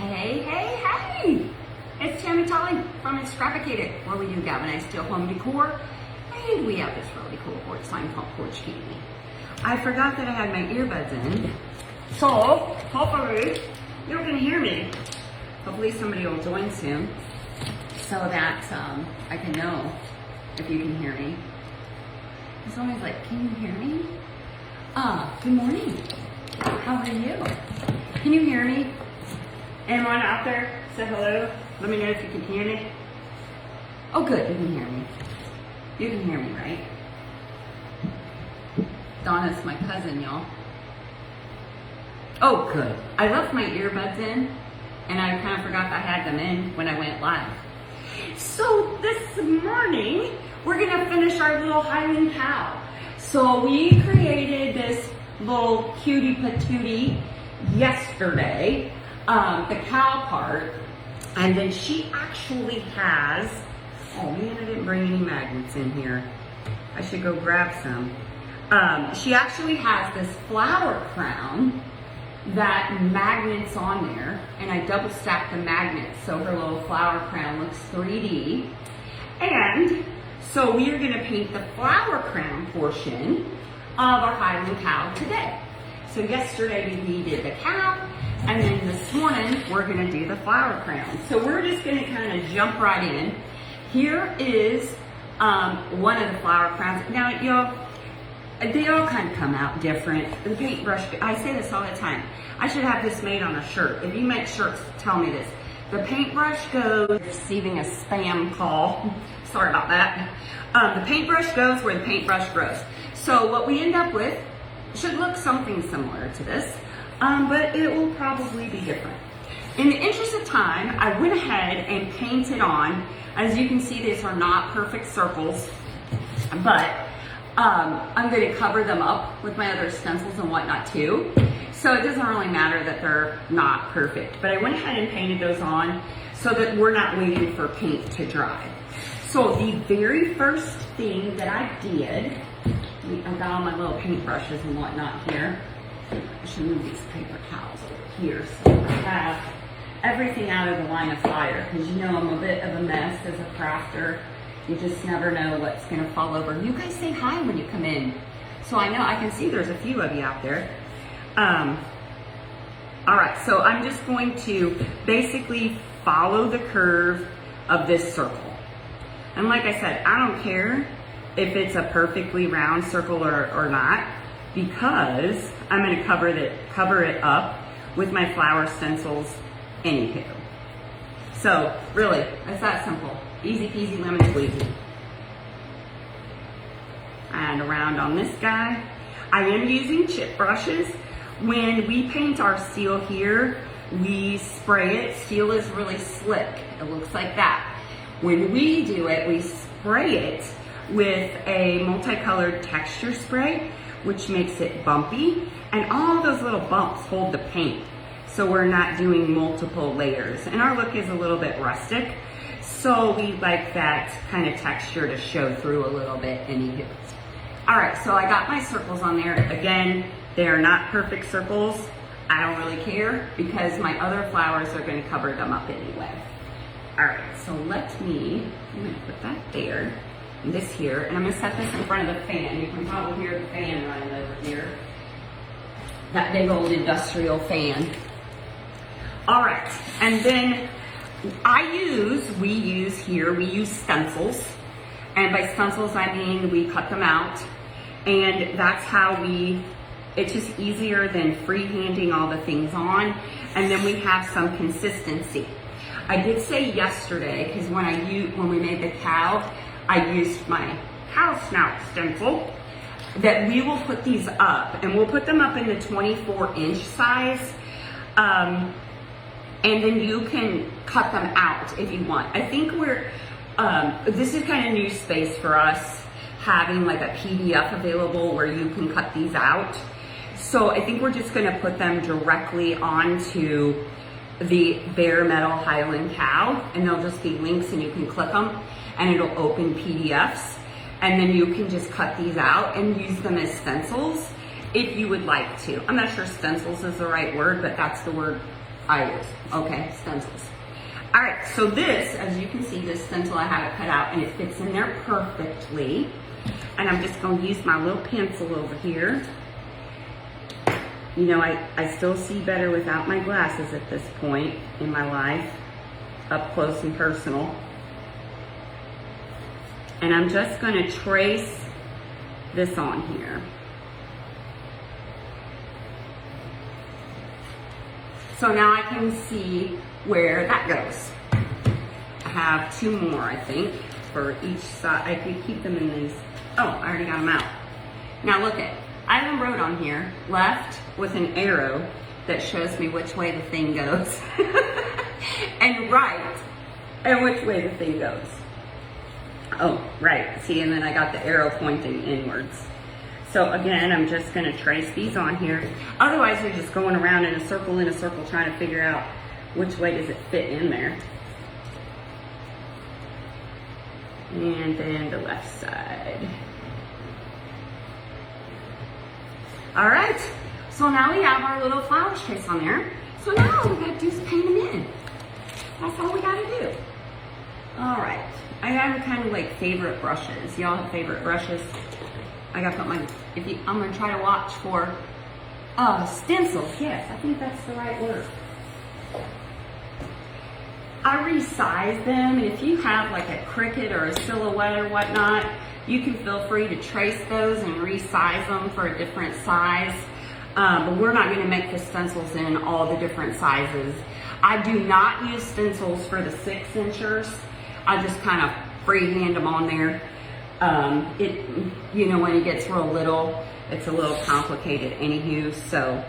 Hey, hey, hey! It's Tammy Tully from Scrapicated, where we do galvanized steel home decor, and we have this really cool porch sign called Porch Candy. I forgot that I had my earbuds in, so hopefully you're gonna hear me. Hopefully somebody will join soon, so that I can know if you can hear me. It's always like, can you hear me? Good morning. How are you? Can you hear me? Anyone out there? Say hello. Let me know if you can hear me. Oh, good. You can hear me. You can hear me, right? Donna's my cousin, y'all. Oh, good. I left my earbuds in, and I kind of forgot I had them in when I went live. So this morning, we're going to finish our little Highland cow. So we created this little cutie patootie yesterday, the cow part, and then she actually has, oh man, I didn't bring any magnets in here. I should go grab some. She actually has this flower crown that magnets on there, and I double stacked the magnets so her little flower crown looks 3D. And so we are going to paint the flower crown portion of our Highland cow today. So yesterday we did the cow, and then this morning we're going to do the flower crown. So we're just going to kind of jump right in. Here is one of the flower crowns. Now, y'all, they all kind of come out different. The paintbrush, I say this all the time. I should have this made on a shirt. If you make shirts, tell me this. The paintbrush goes, receiving a spam call. Sorry about that. The paintbrush goes where the paintbrush grows. So what we end up with should look something similar to this, but it will probably be different. In the interest of time, I went ahead and painted on. As you can see, these are not perfect circles, but I'm going to cover them up with my other stencils and whatnot too. So it doesn't really matter that they're not perfect, but I went ahead and painted those on so that we're not waiting for paint to dry. So the very first thing that I did, I got all my little paintbrushes and whatnot here. I should move these paper towels over here so I have everything out of the line of fire, because you know I'm a bit of a mess as a crafter. You just never know what's going to fall over. You guys say hi when you come in. So I know I can see there's a few of you out there. All right, so I'm just going to basically follow the curve of this circle. And like I said, I don't care if it's a perfectly round circle or not, because I'm going to cover it up with my flower stencils anywho. So really, it's that simple. Easy peasy lemon squeezy. And around on this guy. I am using chip brushes. When we paint our steel here, we spray it. Steel is really slick. It looks like that. When we do it, we spray it with a multicolored texture spray, which makes it bumpy. And all those little bumps hold the paint, so we're not doing multiple layers. And our look is a little bit rustic, so we like that kind of texture to show through a little bit anywho. All right, so I got my circles on there. Again, they are not perfect circles. I don't really care, because my other flowers are going to cover them up anyway. All right, so I'm going to put that there, and this here, and I'm going to set this in front of the fan. You can probably hear the fan running over here. That big old industrial fan. All right, and then we use stencils. And by stencils, I mean we cut them out. And that's how it's just easier than freehanding all the things on. And then we have some consistency. I did say yesterday, because when we made the cow, I used my cow snout stencil, that we will put these up, and we'll put them up in the 24-inch size. And then you can cut them out if you want. I think this is kind of new space for us, having like a PDF available where you can cut these out. So I think we're just going to put them directly onto the bare metal Highland cow, and they'll just be links, and you can click them and it'll open PDFs, and then you can just cut these out and use them as stencils if you would like to. I'm not sure stencils is the right word, but that's the word I use. Okay, stencils. All right, so this, as you can see, this stencil I have it cut out and it fits in there perfectly. And I'm just going to use my little pencil over here. You know, I still see better without my glasses at this point in my life, up close and personal. And I'm just going to trace this on here. So now I can see where that goes. I have 2 more, I think, for each side. I could keep them in these. Oh, I already got them out. Now look at, I have a road on here, left with an arrow that shows me which way the thing goes. And right, and which way the thing goes. Oh, right, see, and then I got the arrow pointing inwards. So again, I'm just gonna trace these on here. Otherwise, you're just going around in a circle trying to figure out which way does it fit in there. And then the left side. All right, so now we have our little flower trace on there. So now all we gotta do is paint them in. That's all we gotta do. All right, I have kind of like favorite brushes. Y'all have favorite brushes? I gotta put my, I'm gonna try to watch for stencils. Yes, I think that's the right word. I resize them, and if you have like a Cricut or a Silhouette or whatnot, you can feel free to trace those and resize them for a different size. But we're not gonna make the stencils in all the different sizes. I do not use stencils for the 6-inchers. I just kind of freehand them on there. You know, when it gets real little, it's a little complicated anywho. So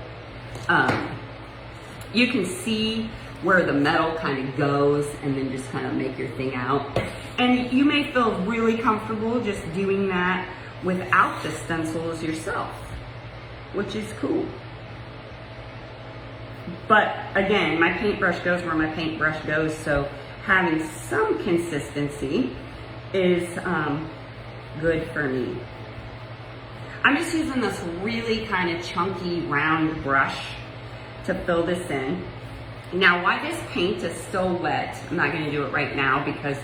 you can see where the metal kind of goes and then just kind of make your thing out. And you may feel really comfortable just doing that without the stencils yourself, which is cool. But again, my paintbrush goes where my paintbrush goes, so having some consistency is good for me. I'm just using this really kind of chunky round brush to fill this in. Now, while this paint is still wet, I'm not going to do it right now because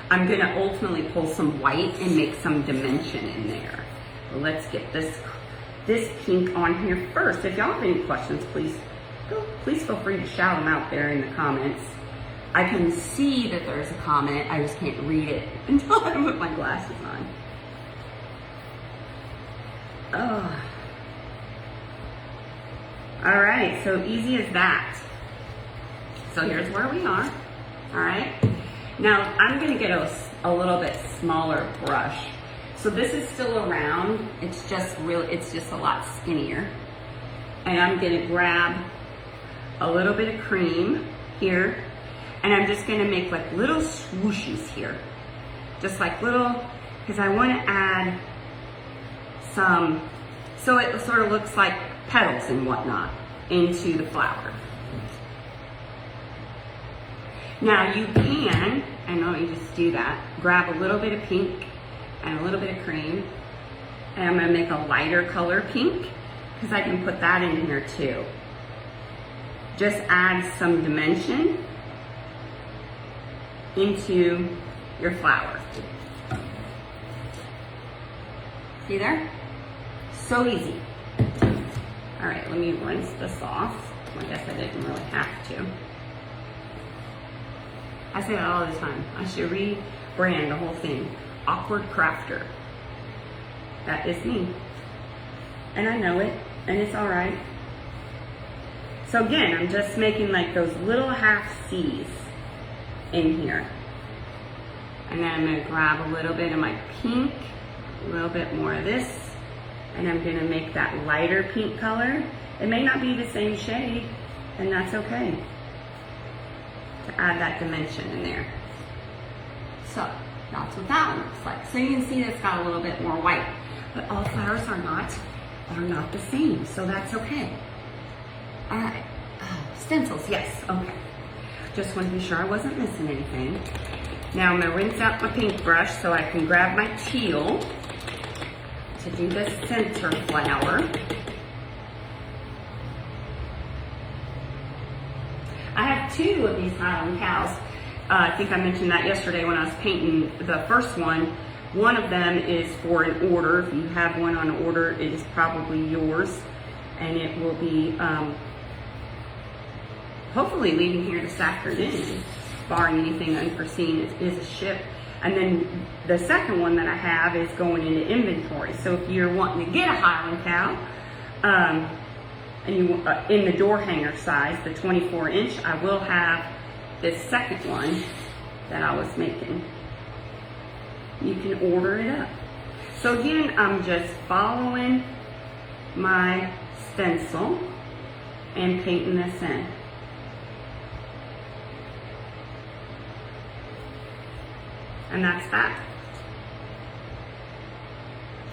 I'm going to ultimately pull some white and make some dimension in there. Well, let's get this pink on here first. If y'all have any questions, please feel free to shout them out there in the comments. I can see that there's a comment, I just can't read it until I put my glasses on. Oh. All right, so easy as that. So here's where we are, all right? Now, I'm gonna get a little bit smaller brush. So this is still a round, it's just a lot skinnier. And I'm gonna grab a little bit of cream here, and I'm just gonna make like little swooshes here. Just like little, because I wanna add some, so it sort of looks like petals and whatnot into the flower. Now you can, and let me just do that, grab a little bit of pink and a little bit of cream, and I'm gonna make a lighter color pink, because I can put that in here too. Just add some dimension into your flower. See there? So easy. All right, let me rinse this off. I guess I didn't really have to. I say that all the time. I should rebrand the whole thing. Awkward crafter. That is me. And I know it, and it's all right. So again, I'm just making like those little half C's in here. And then I'm gonna grab a little bit of my pink, a little bit more of this, and I'm gonna make that lighter pink color. It may not be the same shade, and that's okay. To add that dimension in there. So that's what that one looks like. So you can see that it's got a little bit more white, but all flowers are not the same, so that's okay. All right, stencils, yes, okay. Just want to be sure I wasn't missing anything. Now I'm gonna rinse out my paintbrush so I can grab my teal to do the center flower. two of these Highland cows. I think I mentioned that yesterday when I was painting the first one. One of them is for an order. If you have one on order, it is probably yours. And it will be hopefully leaving here this afternoon, barring anything unforeseen. It is a ship. And then the second one that I have is going into inventory. So if you're wanting to get a Highland cow, and you in the door hanger size, the 24-inch, I will have this second one that I was making. You can order it up. So again, I'm just following my stencil and painting this in. And that's that.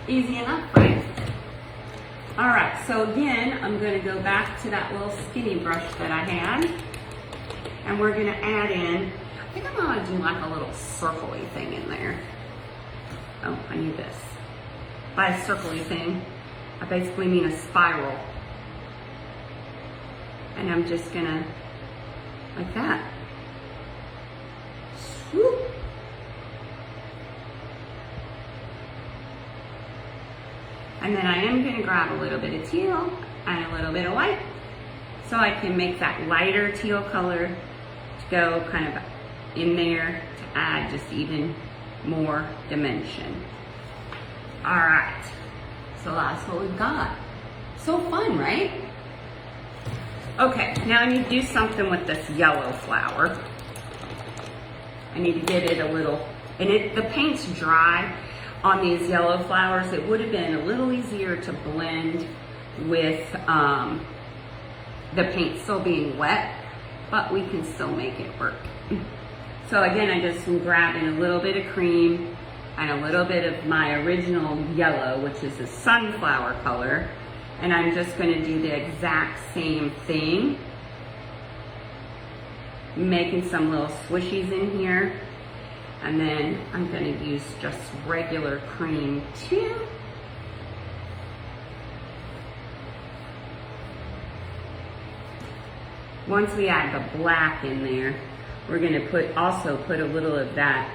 Easy enough, right? All right, so again, I'm gonna go back to that little skinny brush that I had, and we're gonna add in, I think I'm gonna do like a little circle-y thing in there. Oh, I need this. By a circle-y thing, I basically mean a spiral. And I'm just gonna, like that. Swoop. And then I am going to grab a little bit of teal and a little bit of white so I can make that lighter teal color to go kind of in there to add just even more dimension. All right, so that's what we've got. So fun, right? Okay, now I need to do something with this yellow flower. I need to get it a little, and the paint's dry. On these yellow flowers, it would have been a little easier to blend with the paint still being wet, but we can still make it work. So again, I just am grabbing a little bit of cream and a little bit of my original yellow, which is a sunflower color, and I'm just going to do the exact same thing, making some little swishies in here. And then I'm going to use just regular cream too. Once we add the black in there, we're going to also put a little of that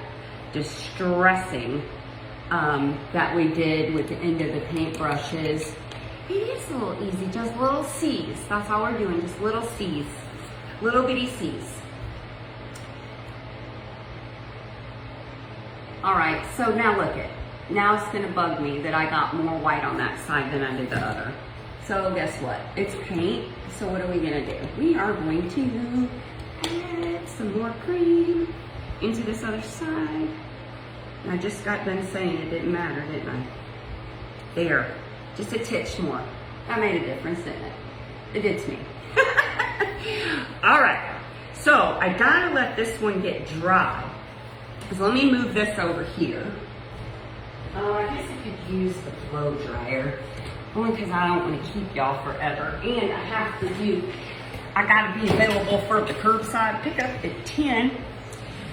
distressing that we did with the end of the paintbrushes. It is a little easy, just little C's. That's all we're doing, just little C's, little bitty C's. All right, so now look it. Now it's gonna bug me that I got more white on that side than I did the other. So guess what? It's paint, so what are we gonna do? We are going to add some more cream into this other side. And I just got done saying it didn't matter, didn't I? There, just a titch more. That made a difference, didn't it? It did to me. All right, so I gotta let this one get dry. So let me move this over here. I guess I could use the blow dryer, only because I don't want to keep y'all forever. And I gotta be available for the curbside pickup at 10.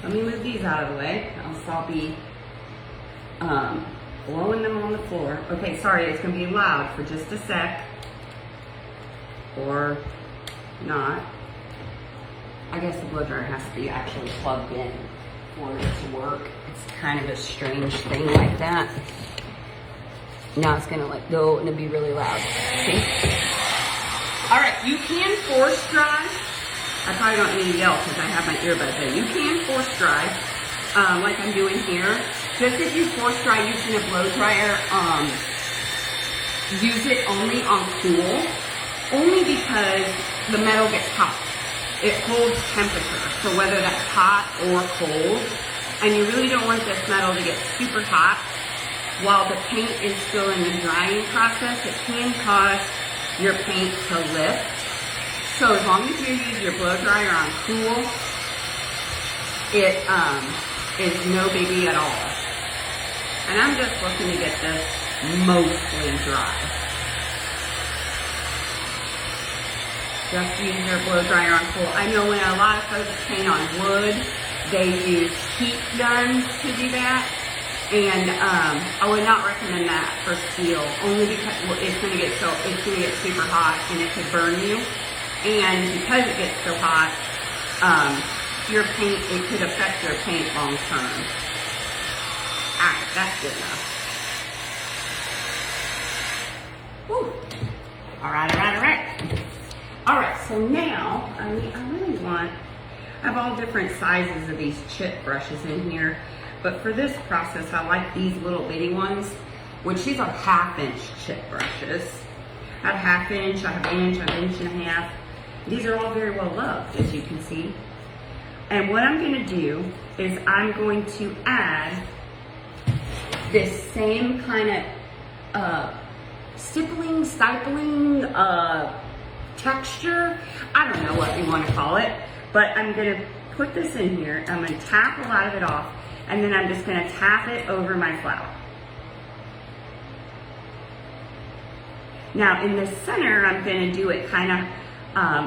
Let me move these out of the way, else I'll be blowing them on the floor. Okay, sorry, it's gonna be loud for just a sec. Or not. I guess the blow dryer has to be actually plugged in for it to work. It's kind of a strange thing like that. Now it's gonna let go and it'll be really loud. See? All right, you can force dry. I probably don't need to yell because I have my earbuds in. You can force dry, like I'm doing here. Just if you force dry using a blow dryer, use it only on cool, only because the metal gets hot. It holds temperature, so whether that's hot or cold, and you really don't want this metal to get super hot while the paint is still in the drying process. It can cause your paint to lift. So as long as you use your blow dryer on cool, it is no biggie at all. And I'm just looking to get this mostly dry. Just use your blow dryer on cool. I know when a lot of folks paint on wood, they use heat guns to do that. And I would not recommend that for steel, only because it's gonna get super hot and it could burn you. And because it gets so hot, your paint, it could affect your paint long term. Alright, that's good enough. Whew. Alright, so now, I really want, I have all different sizes of these chip brushes in here, but for this process, I like these little bitty ones, which these are 1/2 inch chip brushes. I have 1/2 inch, I have 1 inch, I have 1 and a half inches. These are all very well loved, as you can see. And what I'm gonna do is I'm going to add this same kind of stifling, texture. I don't know what you want to call it, but I'm gonna put this in here. I'm gonna tap a lot of it off, and then I'm just gonna tap it over my flower. Now in the center, I'm gonna do it kind of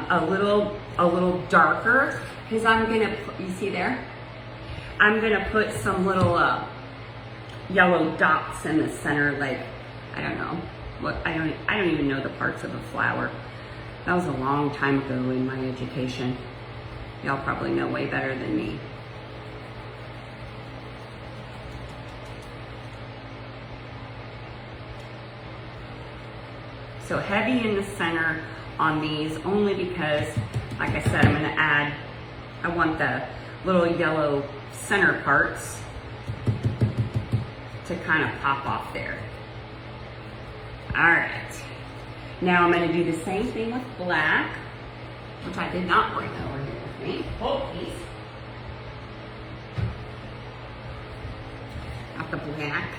a little darker, because I'm gonna put, you see there? I'm gonna put some little yellow dots in the center, like, I don't know. What, I don't even know the parts of a flower. That was a long time ago in my education. Y'all probably know way better than me. So heavy in the center on these, only because, like I said, I'm gonna add, I want the little yellow center parts to kind of pop off there. All right. Now I'm going to do the same thing with black, which I did not bring over here with me. Oh, please. Got the black.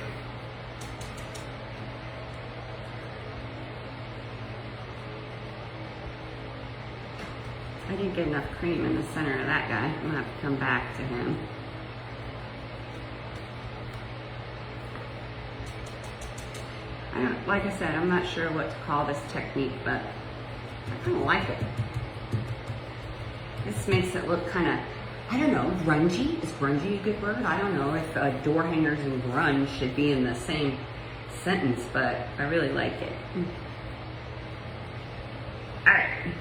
I didn't get enough cream in the center of that guy. I'm going to have to come back to him. Like I said, I'm not sure what to call this technique, but I kind of like it. This makes it look kind of, I don't know, grungy. Is grungy a good word? I don't know if door hangers and grunge should be in the same sentence, but I really like it. All right,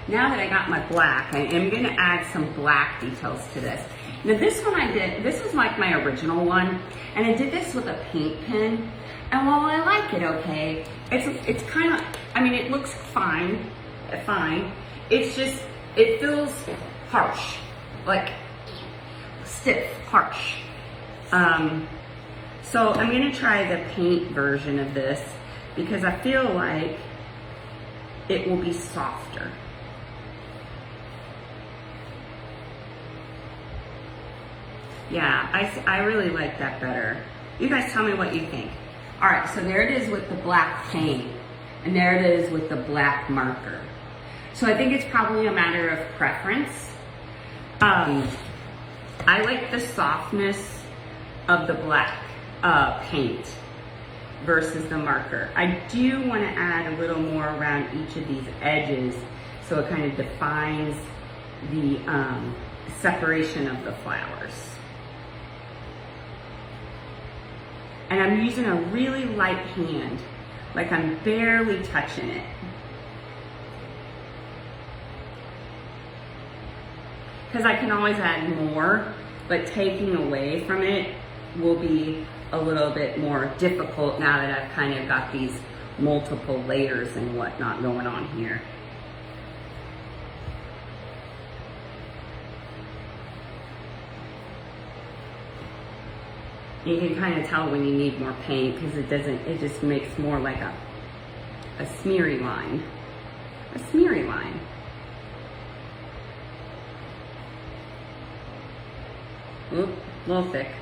now that I got my black, I am going to add some black details to this. Now this one I did, this was like my original one, and I did this with a paint pen. And while I like it, okay, it's kind of, I mean, it looks fine. It's just, it feels harsh, like stiff, harsh. So I'm gonna try the paint version of this because I feel like it will be softer. Yeah, I really like that better. You guys tell me what you think. All right, so there it is with the black paint, and there it is with the black marker. So I think it's probably a matter of preference. I like the softness of the black paint versus the marker. I do want to add a little more around each of these edges so it kind of defines the separation of the flowers. And I'm using a really light hand, like I'm barely touching it. Because I can always add more, but taking away from it will be a little bit more difficult now that I've kind of got these multiple layers and whatnot going on here. You can kind of tell when you need more paint because it just makes more like a smeary line. A smeary line. Oop, a little thick.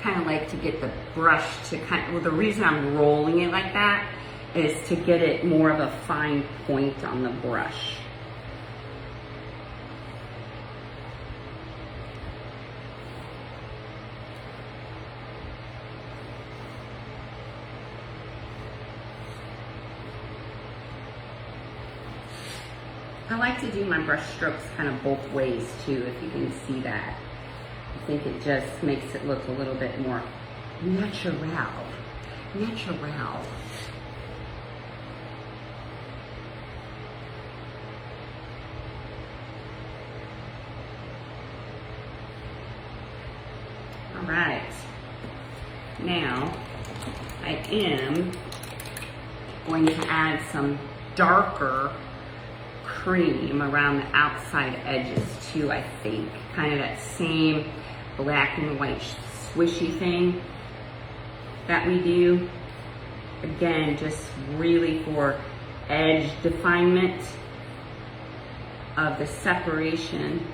Kind of like to get the brush to well, the reason I'm rolling it like that is to get it more of a fine point on the brush. I like to do my brush strokes kind of both ways too, if you can see that. I think it just makes it look a little bit more natural. right. Now, I am going to add some darker cream around the outside edges too, I think. Kind of that same black and white swishy thing that we do. Again, just really for edge definement of the separation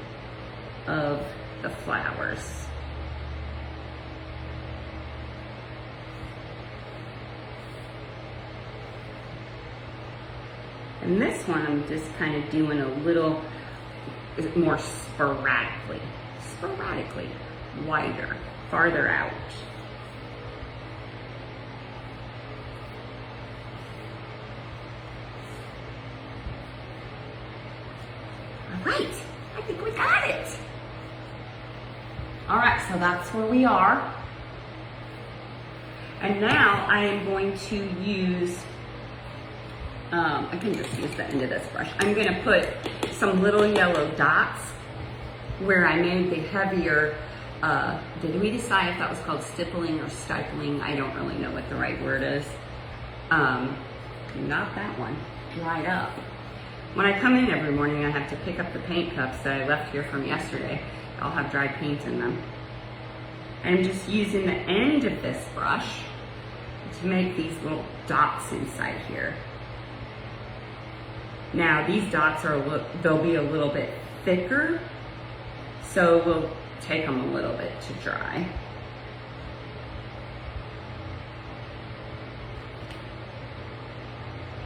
of the flowers. And this one I'm just kind of doing a little more sporadically, wider, farther out. All right, I think we got it. All right, so that's where we are. And now I am going to use, I can just use the end of this brush. I'm gonna put some little yellow dots where I made the heavier, did we decide if that was called stippling or stippling? I don't really know what the right word is. Not that one, dried up. When I come in every morning, I have to pick up the paint cups that I left here from yesterday. I'll have dried paint in them. I'm just using the end of this brush to make these little dots inside here. Now these dots are they'll be a little bit thicker, so we'll take them a little bit to dry.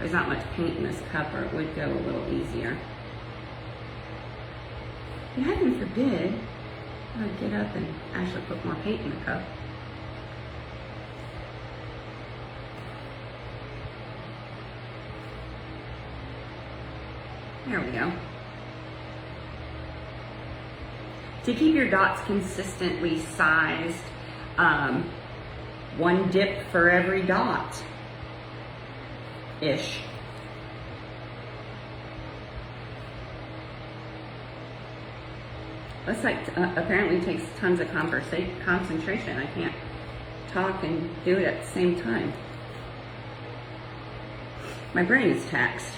There's not much paint in this cup, or it would go a little easier. And heaven forbid I would get up and actually put more paint in the cup. There we go. To keep your dots consistently sized, one dip for every dot. Ish. This apparently takes tons of concentration. I can't talk and do it at the same time. My brain is taxed.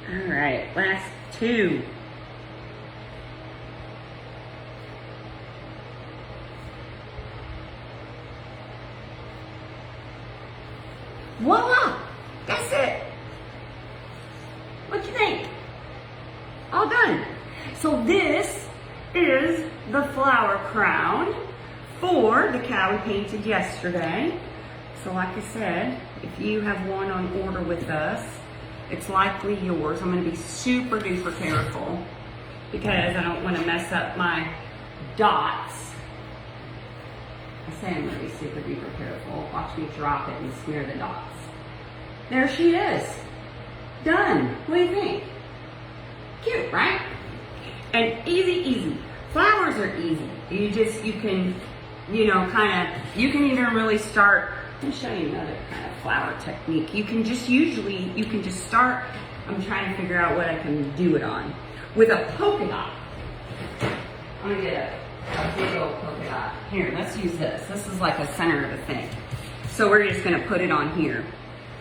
All right, last two. Voila! That's it. What you think? All done. So this is the flower crown for the cow we painted yesterday. So like I said, if you have one on order with us, it's likely yours. I'm going to be super duper careful because I don't want to mess up my dots. I say I'm going to be super duper careful. Watch me drop it and smear the dots. There she is. Done. What do you think? Cute, right? And easy, easy. Flowers are easy. You can, you know, you can even really start. Let me show you another kind of flower technique. You can just start, I'm trying to figure out what I can do it on. With a polka dot. I'm gonna get a big old polka dot. Here, let's use this. This is like a center of the thing. So we're just gonna put it on here.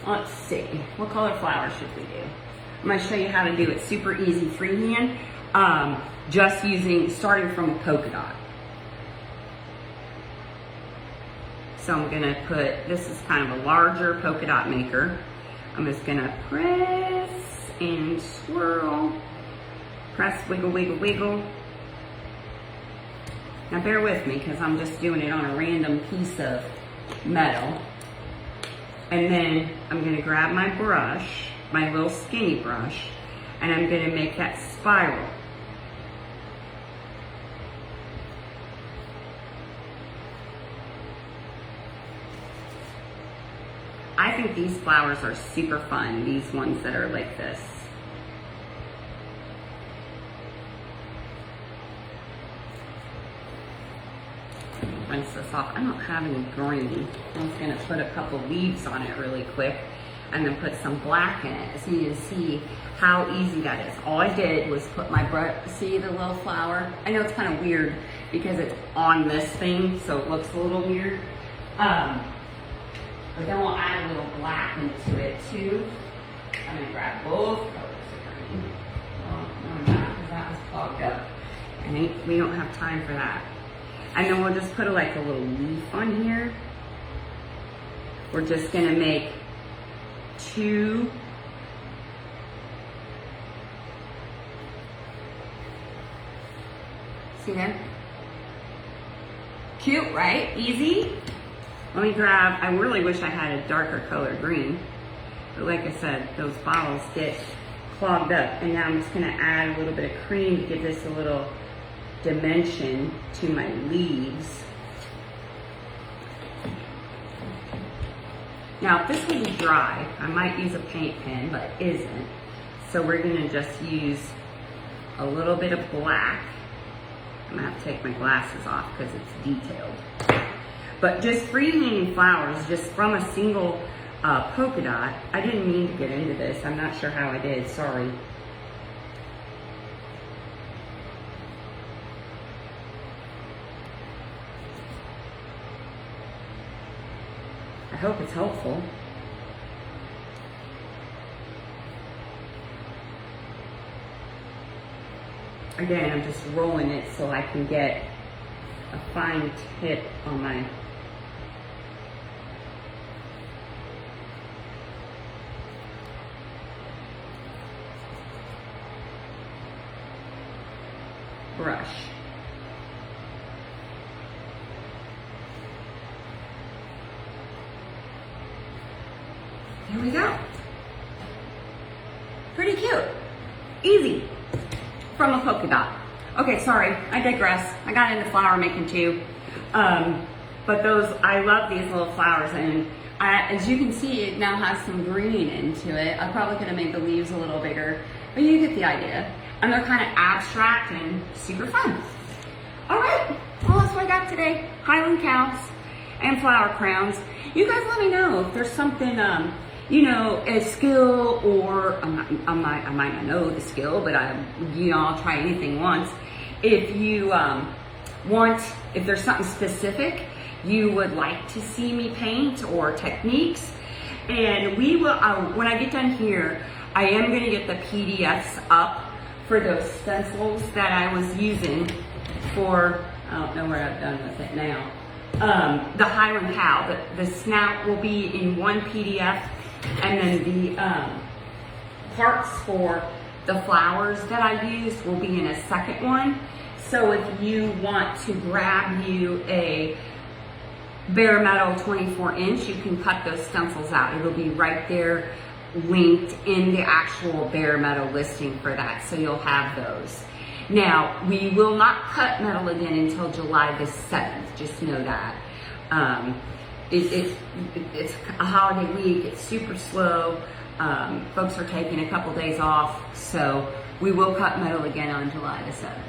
Let's see, what color flower should we do? I'm gonna show you how to do it super easy, freehand, just starting from a polka dot. So I'm gonna put, this is kind of a larger polka dot maker. I'm just gonna press and swirl, press, wiggle, wiggle, wiggle. Now bear with me because I'm just doing it on a random piece of metal. And then I'm gonna grab my brush, my little skinny brush, and I'm gonna make that spiral. I think these flowers are super fun, these ones that are like this. Rinse this off. I don't have any green. I'm just gonna put a couple leaves on it really quick and then put some black in it so you can see how easy that is. All I did was put my brush, see the little flower? I know it's kind of weird because it's on this thing, so it looks a little weird. But then we'll add a little black into it too. I'm gonna grab both colors of green. Oh, no, not, because that was clogged up. And we don't have time for that. And then we'll just put like a little leaf on here. We're just gonna make 2 . See that? Cute, right? Easy. Let me grab, I really wish I had a darker color green. But like I said, those bottles get clogged up. And now I'm just gonna add a little bit of cream to give this a little dimension to my leaves. Now, if this was dry, I might use a paint pen, but it isn't. So we're gonna just use a little bit of black. I'm gonna have to take my glasses off because it's detailed. But just freehanging flowers, just from a single polka dot. I didn't mean to get into this. I'm not sure how I did, sorry. I hope it's helpful. Again, I'm just rolling it so I can get a fine tip on my brush. Here we go. Pretty cute. Easy. From a polka dot. Okay, sorry, I digress. I got into flower making too. But those, I love these little flowers, and as you can see, it now has some green into it. I probably could have made the leaves a little bigger, but you get the idea. And they're kind of abstract and super fun. All right, well, that's what I got today. Highland cows and flower crowns. You guys let me know if there's something, you know, a skill, or I might not know the skill, but I'll try anything once. If you if there's something specific you would like to see me paint, or techniques, and we will, when I get done here, I am gonna get the PDFs up for those stencils that I was using for, I don't know where I've done with it now, the Highland cow. The snout will be in one PDF, and then the parts for the flowers that I used will be in a second one. So if you want to grab you a bare metal 24-inch, you can cut those stencils out. It'll be right there linked in the actual bare metal listing for that, so you'll have those. Now, we will not cut metal again until July the 7th, just know that. It's a holiday week, it's super slow. Folks are taking a couple days off, so we will cut metal again on July the 7th.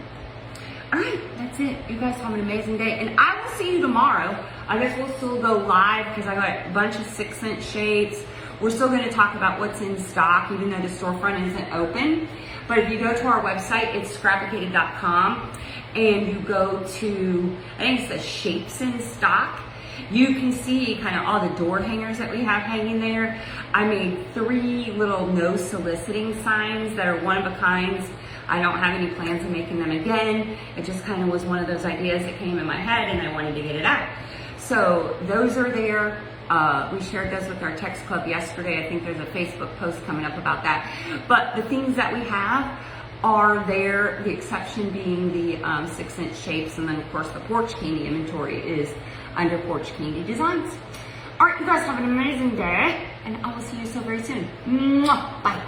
All right, that's it. You guys have an amazing day, and I will see you tomorrow. I guess we'll still go live because I got a bunch of 6-inch shapes. We're still going to talk about what's in stock, even though the storefront isn't open. But if you go to our website, it's scrapacated.com, and you go to, I think it says shapes in stock. You can see kind of all the door hangers that we have hanging there. I made 3 little no soliciting signs that are one of a kind. I don't have any plans of making them again. It just kind of was one of those ideas that came in my head, and I wanted to get it out. So those are there. We shared those with our text club yesterday. I think there's a Facebook post coming up about that. But the things that we have are there, the exception being the 6-inch shapes, and then of course the Porch Candy inventory is under Porch Candy Designs. All right, you guys have an amazing day, and I will see you so very soon. Mwah! Bye.